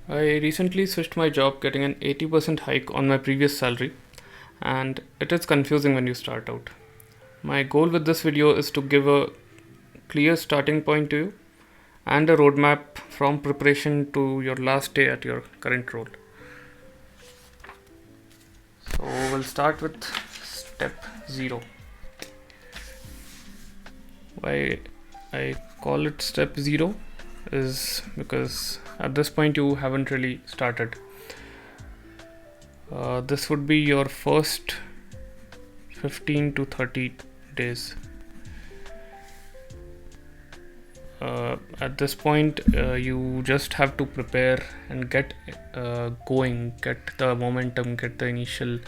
I recently switched my job, getting an 80% hike on my previous salary, and it is confusing when you start out. My goal with this video is to give a clear starting point to you and a roadmap from preparation to your last day at your current role. So, we'll start with step 0. Why I call it step 0 is because at this point you haven't really started. This would be your first 15 to 30 days. At this point, you just have to prepare and get going, get the momentum, get the initial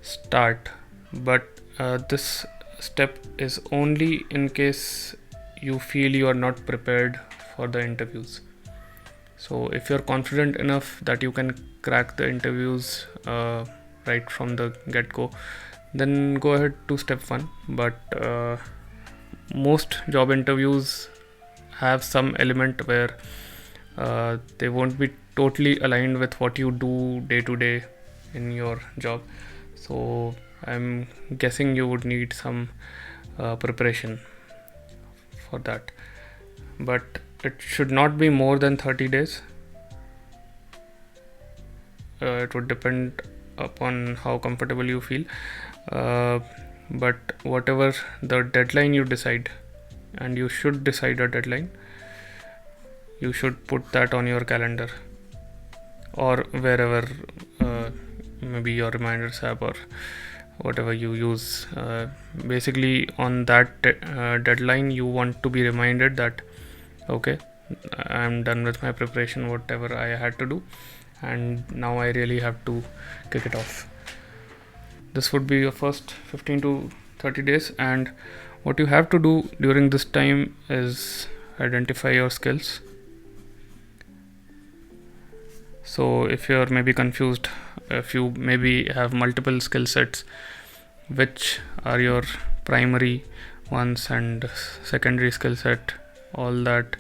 start. But this step is only in case you feel you are not prepared for the interviews. So if you're confident enough that you can crack the interviews right from the get-go, then go ahead to step 1. But most job interviews have some element where they won't be totally aligned with what you do day to day in your job. So I'm guessing you would need some preparation for that. But it should not be more than 30 days. It would depend upon how comfortable you feel. But whatever the deadline you decide, and you should decide a deadline, you should put that on your calendar or wherever, maybe your reminders app or whatever you use. Basically on that deadline you want to be reminded that okay, I'm done with my preparation, whatever I had to do, and now I really have to kick it off. This would be your first 15 to 30 days, and what you have to do during this time is identify your skills. So if you're maybe confused, if you maybe have multiple skill sets, which are your primary ones and secondary skill set, all that,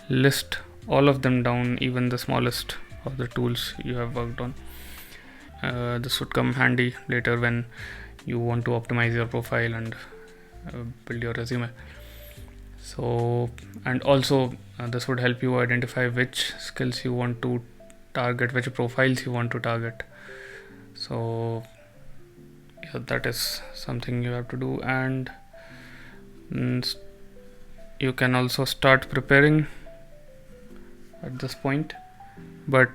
list all of them down, even the smallest of the tools you have worked on. This would come handy later when you want to optimize your profile and build your resume. So, and also this would help you identify which skills you want to target, which profiles you want to target. So yeah, that is something you have to do. And you can also start preparing at this point, but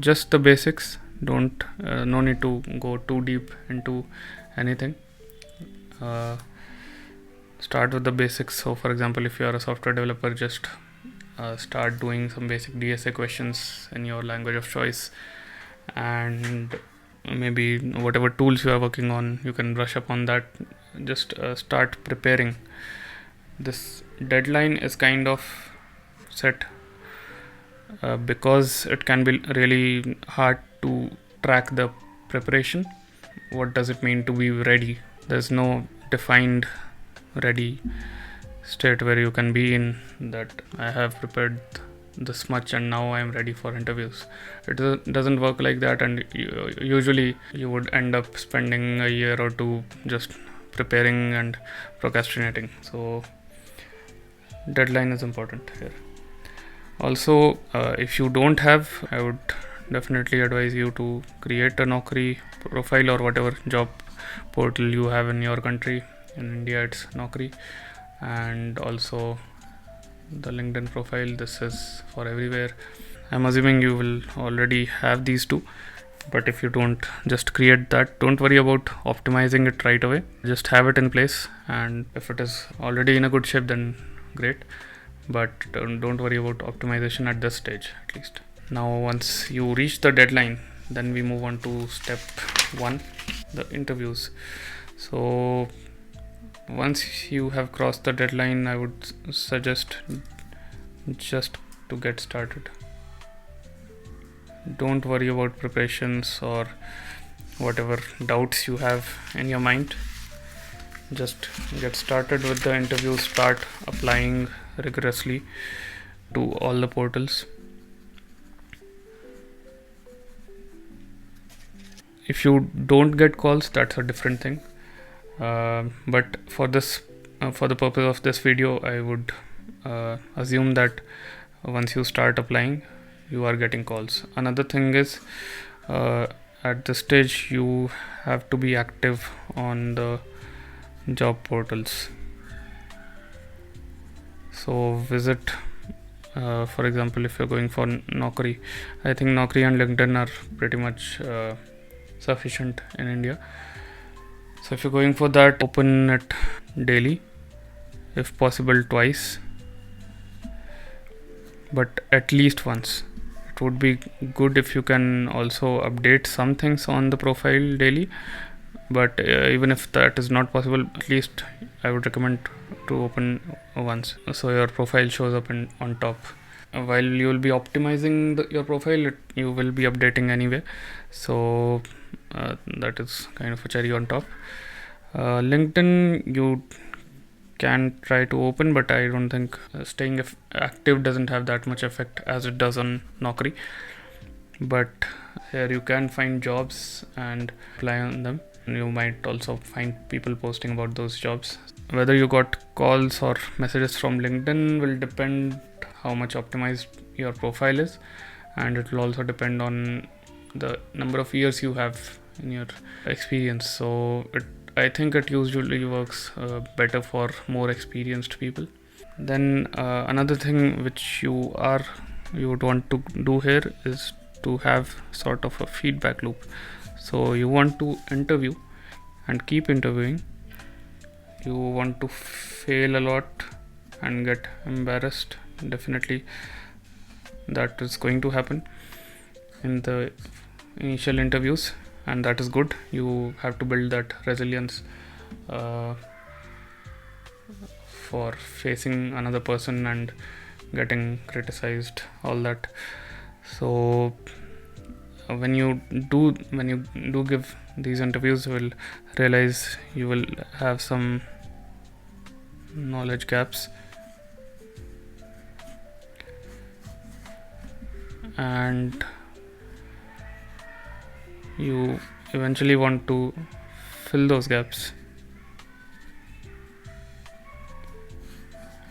just the basics. Don't no need to go too deep into anything. Start with the basics. So for example, if you are a software developer, just start doing some basic DSA questions in your language of choice, and maybe whatever tools you are working on, you can brush up on that. Just start preparing. This deadline is kind of set because it can be really hard to track the preparation. What does it mean to be ready? There's no defined ready state where you can be in that I have prepared this much and now I am ready for interviews. It doesn't work like that, and usually you would end up spending a year or two just preparing and procrastinating. So deadline is important here. Also, if you don't have, I would definitely advise you to create a Naukri profile or whatever job portal you have in your country. In India it's Naukri, and also the LinkedIn profile. This is for everywhere. I'm assuming you will already have these two, but if you don't, just create that. Don't worry about optimizing it right away, just have it in place, and if it is already in a good shape, then great, but don't worry about optimization at this stage at least. Now once you reach the deadline, then we move on to step 1, the interviews. So once you have crossed the deadline, I would suggest just to get started. Don't worry about preparations or whatever doubts you have in your mind. Just get started with the interview, start applying rigorously to all the portals. If you don't get calls, that's a different thing. But for this, for the purpose of this video, I would assume that once you start applying, you are getting calls. Another thing is, at this stage, you have to be active on the job portals. So visit, for example, if you're going for Naukri, I think Naukri and LinkedIn are pretty much sufficient in India. So if you're going for that, open it daily, if possible twice, but at least once. It would be good if you can also update some things on the profile daily, but even if that is not possible, at least I would recommend to open once, so your profile shows up on top. While you will be optimizing your profile, you will be updating anyway, so that is kind of a cherry on top. LinkedIn, you can try to open, but I don't think staying active doesn't have that much effect as it does on Naukri. But here you can find jobs and apply on them. You might also find people posting about those jobs. Whether you got calls or messages from LinkedIn will depend how much optimized your profile is, and it will also depend on the number of years you have in your experience. So I think it usually works better for more experienced people. Then another thing which you would want to do here is to have sort of a feedback loop. So you want to interview and keep interviewing. You want to fail a lot and get embarrassed. Definitely that is going to happen in the initial interviews, and that is good. You have to build that resilience for facing another person and getting criticized, all that. So when you do give these interviews, you will realize you will have some knowledge gaps, and you eventually want to fill those gaps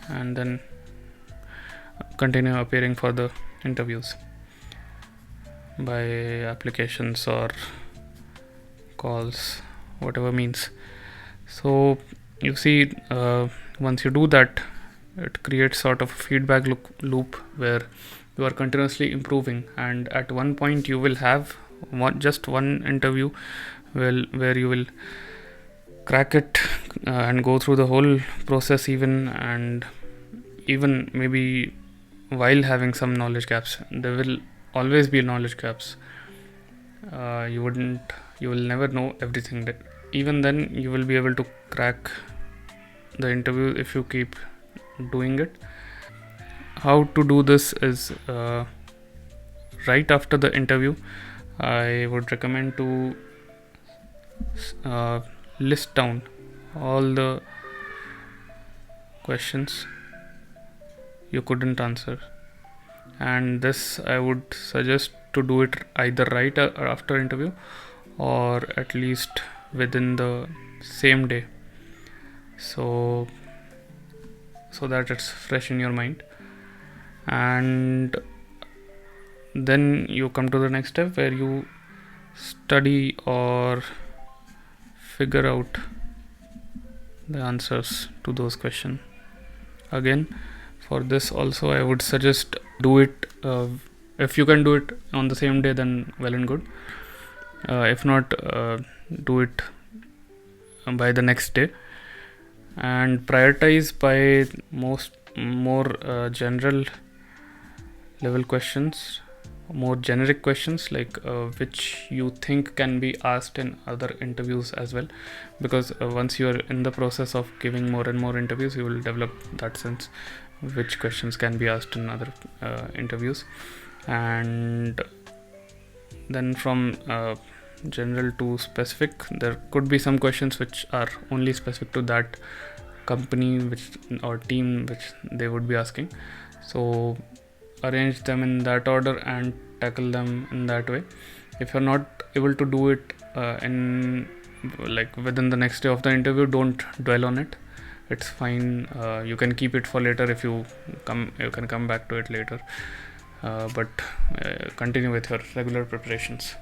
and then continue appearing for the interviews by applications or calls, whatever means. So you see, once you do that, it creates sort of a feedback loop where you are continuously improving, and at one point you will have just one interview where you will crack it and go through the whole process, even maybe while having some knowledge gaps. There will always be knowledge gaps. You will never know everything. That even then you will be able to crack the interview if you keep doing it. How to do this is, right after the interview, I would recommend to list down all the questions you couldn't answer, and this I would suggest to do it either right after interview or at least within the same day, so that it's fresh in your mind. And then you come to the next step where you study or figure out the answers to those questions. Again, for this also I would suggest do it, if you can do it on the same day, then well and good. If not, do it by the next day, and prioritize by more general level questions, more generic questions, like which you think can be asked in other interviews as well, because once you are in the process of giving more and more interviews, you will develop that sense which questions can be asked in other interviews. And then from general to specific, there could be some questions which are only specific to that company or team which they would be asking, so arrange them in that order and tackle them in that way. If you're not able to do it in like within the next day of the interview, don't dwell on it. It's fine. You can keep it for later. If you can come back to it later. But continue with your regular preparations.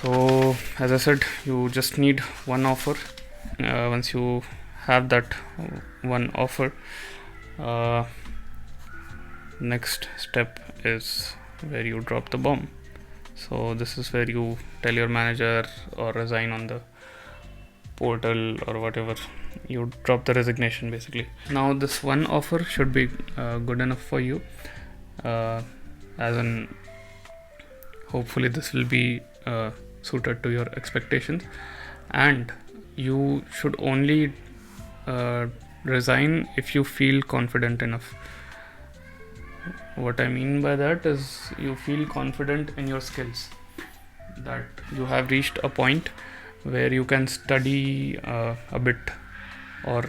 So as I said, you just need one offer. Once you have that one offer, next step is where you drop the bomb. So this is where you tell your manager or resign on the portal or whatever. You drop the resignation basically. Now this one offer should be good enough for you, as in hopefully this will be suited to your expectations, and you should only resign if you feel confident enough. What I mean by that is you feel confident in your skills, that you have reached a point where you can study a bit, or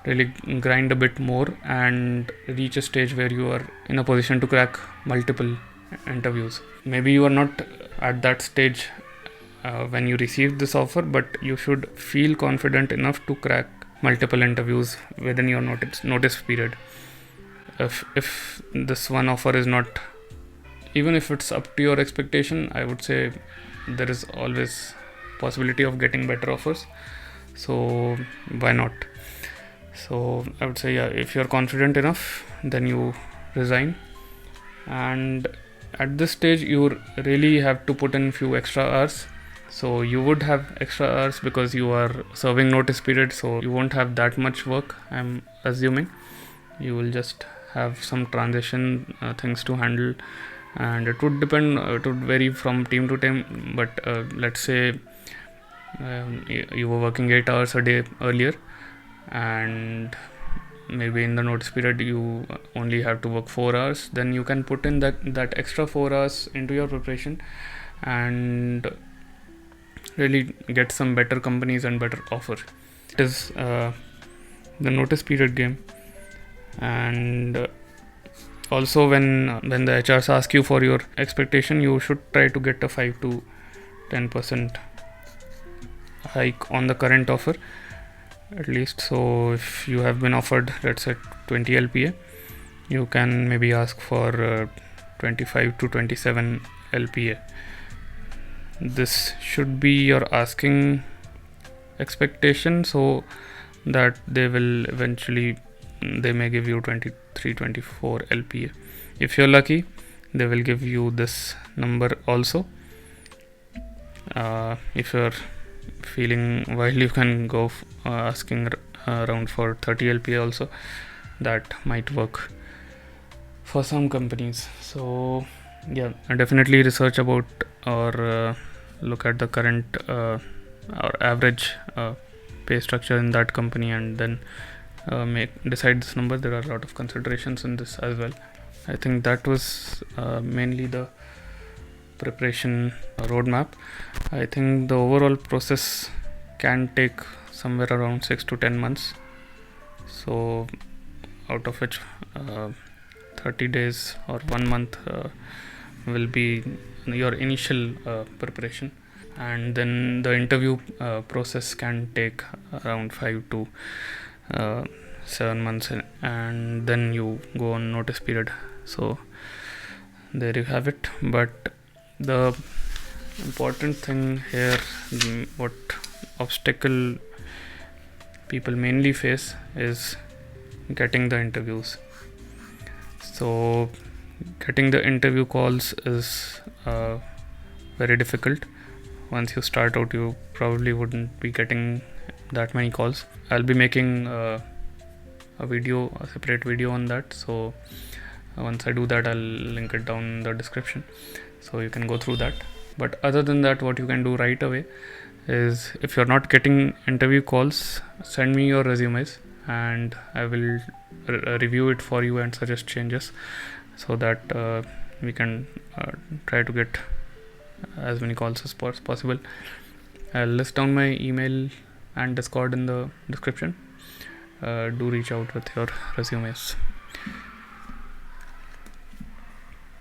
really grind a bit more and reach a stage where you are in a position to crack multiple interviews. Maybe you are not at that stage when you receive this offer, but you should feel confident enough to crack multiple interviews within your notice period. If this one offer is not, even if it's up to your expectation, I would say there is always possibility of getting better offers, so why not? So I would say, yeah, if you're confident enough, then you resign. And at this stage you really have to put in few extra hours. So you would have extra hours because you are serving notice period, so you won't have that much work, I'm assuming. You will just have some transition things to handle, and it would depend, it would vary from team to team, but let's say you were working 8 hours a day earlier, and maybe in the notice period you only have to work 4 hours, then you can put in that extra 4 hours into your preparation and really get some better companies and better offer. It is the notice period game. And also when the HRs ask you for your expectation, you should try to get a 5 to 10% hike on the current offer at least. So if you have been offered, let's say 20 LPA, you can maybe ask for 25 to 27 LPA. This should be your asking expectation, so that they will eventually, they may give you 23, 24 LPA. If you're lucky, they will give you this number also. If you're feeling while, you can go asking around for 30 LPA also. That might work for some companies. So yeah, definitely research about or look at the current or average pay structure in that company, and then decide this number. There are a lot of considerations in this as well. I think that was mainly the preparation roadmap. I think the overall process can take somewhere around 6 to 10 months, so out of which 30 days or 1 month will be your initial preparation, and then the interview process can take around 5 to 7 months, and then you go on notice period. So there you have it. But the important thing here, what obstacle people mainly face, is getting the interviews. So getting the interview calls is very difficult. Once you start out, you probably wouldn't be getting that many calls. I'll be making a separate video on that, so once I do that, I'll link it down in the description, so you can go through that. But other than that, what you can do right away is, if you're not getting interview calls, send me your resumes and I will review it for you and suggest changes, so that we can try to get as many calls as possible. I'll list down my email and Discord in the description. Do reach out with your resumes.